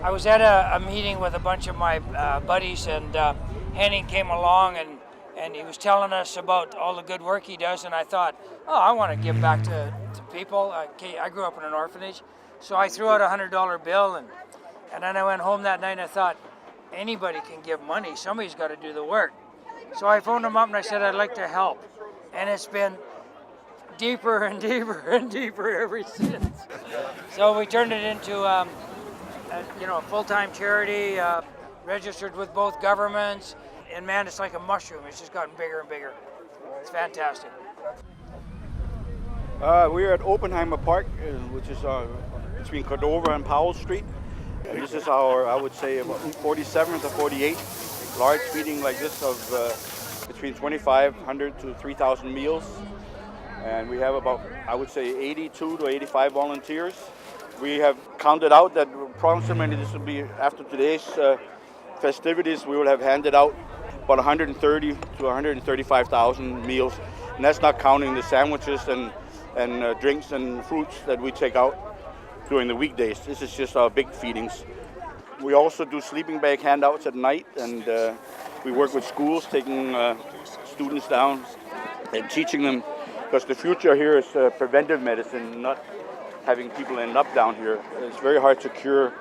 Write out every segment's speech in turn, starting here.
I was at a meeting with a bunch of my buddies, and Henning came along, and he was telling us about all the good work he does, and I thought, oh, I want to give back to people. I grew up in an orphanage, so I threw out a $100 bill, and then I went home that night and I thought, anybody can give money, somebody's got to do the work. So I phoned him up and I said, I'd like to help, and it's been deeper and deeper and deeper ever since. So we turned it into a full-time charity, registered with both governments, and man, it's like a mushroom. It's just gotten bigger and bigger. It's fantastic. We're at Oppenheimer Park, which is between Cordova and Powell Street. This is our, I would say, about 47th or 48th large feeding like this of between 2,500 to 3,000 meals. And we have about, I would say, 82 to 85 volunteers. We have counted out that approximately this will be, after today's festivities, we will have handed out about 130 to 135,000 meals. And that's not counting the sandwiches and drinks and fruits that we take out during the weekdays. This is just our big feedings. We also do sleeping bag handouts at night, and we work with schools, taking students down and teaching them, because the future here is preventive medicine, not having people end up down here. It's very hard to cure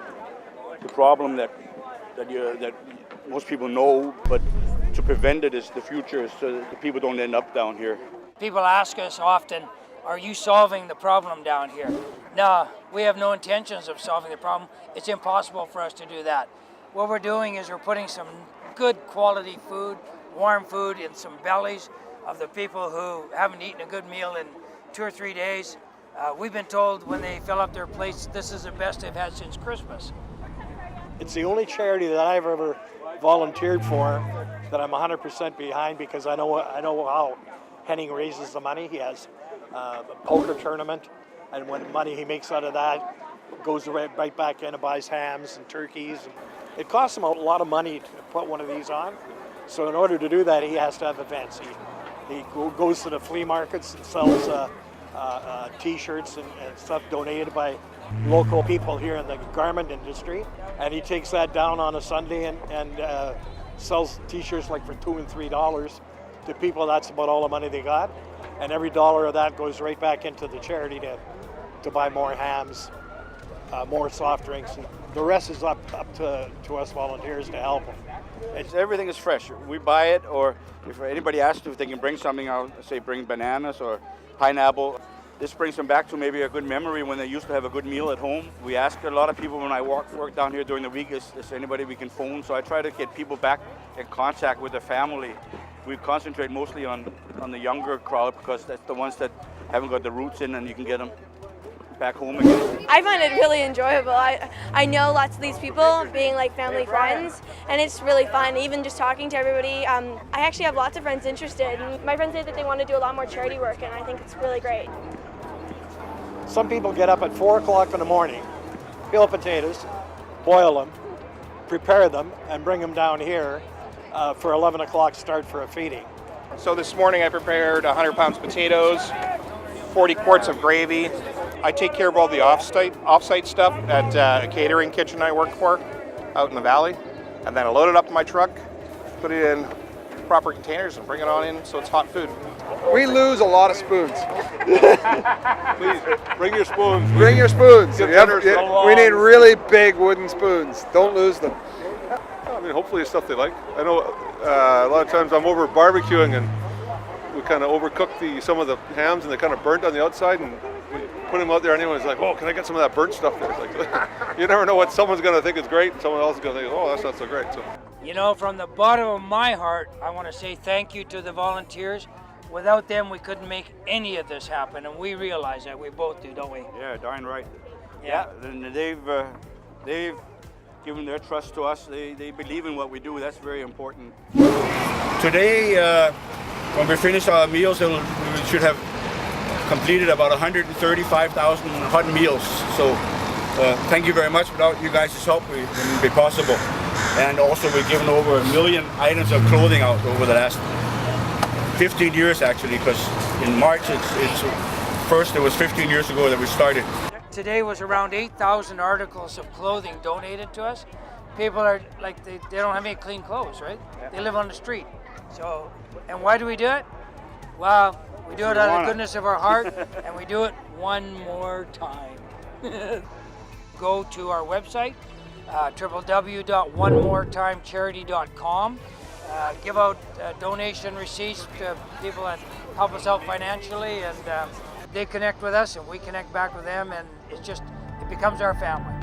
the problem that most people know, but to prevent it is the future, so that the people don't end up down here. People ask us often, are you solving the problem down here? No, we have no intentions of solving the problem. It's impossible for us to do that. What we're doing is we're putting some good quality food, warm food, in some bellies of the people who haven't eaten a good meal in 2 or 3 days. We've been told when they fill up their plates, this is the best they've had since Christmas. It's the only charity that I've ever volunteered for that I'm 100% behind, because I know how Henning raises the money. He has a poker tournament, and when money he makes out of that goes right back in and buys hams and turkeys. It costs him a lot of money to put one of these on. So in order to do that, he has to have events. He goes to the flea markets and sells T-shirts and stuff donated by local people here in the garment industry, and he takes that down on a Sunday and sells T-shirts like for $2 and $3 to people. That's about all the money they got, and every dollar of that goes right back into the charity to buy more hams, more soft drinks, and the rest is up to us volunteers to help them. Everything is fresh. We buy it, or if anybody asks if they can bring something, I'll say bring bananas or pineapple. This brings them back to maybe a good memory when they used to have a good meal at home. We ask a lot of people when I work down here during the week, is anybody we can phone? So I try to get people back in contact with their family. We concentrate mostly on the younger crowd, because that's the ones that haven't got the roots in, and you can get them back home again. I find it really enjoyable. I know lots of these people, being like family friends, and it's really fun, even just talking to everybody. I actually have lots of friends interested, and my friends say that they want to do a lot more charity work, and I think it's really great. Some people get up at 4 o'clock in the morning, peel potatoes, boil them, prepare them, and bring them down here for 11 o'clock start for a feeding. So this morning I prepared 100 pounds potatoes, 40 quarts of gravy. I take care of all the off-site stuff at a catering kitchen I work for out in the valley. And then I load it up in my truck, put it in proper containers, and bring it on in so it's hot food. We lose a lot of spoons. Please, bring your spoons. Bring your spoons. We need really big wooden spoons. Don't lose them. I mean, hopefully it's stuff they like. I know a lot of times I'm over barbecuing and we kind of overcook some of the hams, and they kind of burnt on the outside, and we put them out there and anyone's like, oh, can I get some of that burnt stuff there? It's like, you never know what someone's going to think is great and someone else is going to think, oh, that's not so great. So, You know, from the bottom of my heart, I want to say thank you to the volunteers. Without them, we couldn't make any of this happen, and we realize that. We both do, don't we? Yeah, darn right. Yeah. And they've given their trust to us. They believe in what we do. That's very important. Today, when we finish our meals, we should have completed about 135,000 hot meals. So thank you very much. Without you guys' help, it wouldn't be possible. And also, we've given over 1 million items of clothing out over the last 15 years, actually, because in March, it was 15 years ago that we started. today was around 8,000 articles of clothing donated to us. People are like, they don't have any clean clothes, right? They live on the street. So, and why do we do it? Well, we do it out of the goodness of our heart, and we do it one more time. Go to our website, www.onemoretimecharity.com. Give out donation receipts to people that help us out financially, and they connect with us, and we connect back with them, and it becomes our family.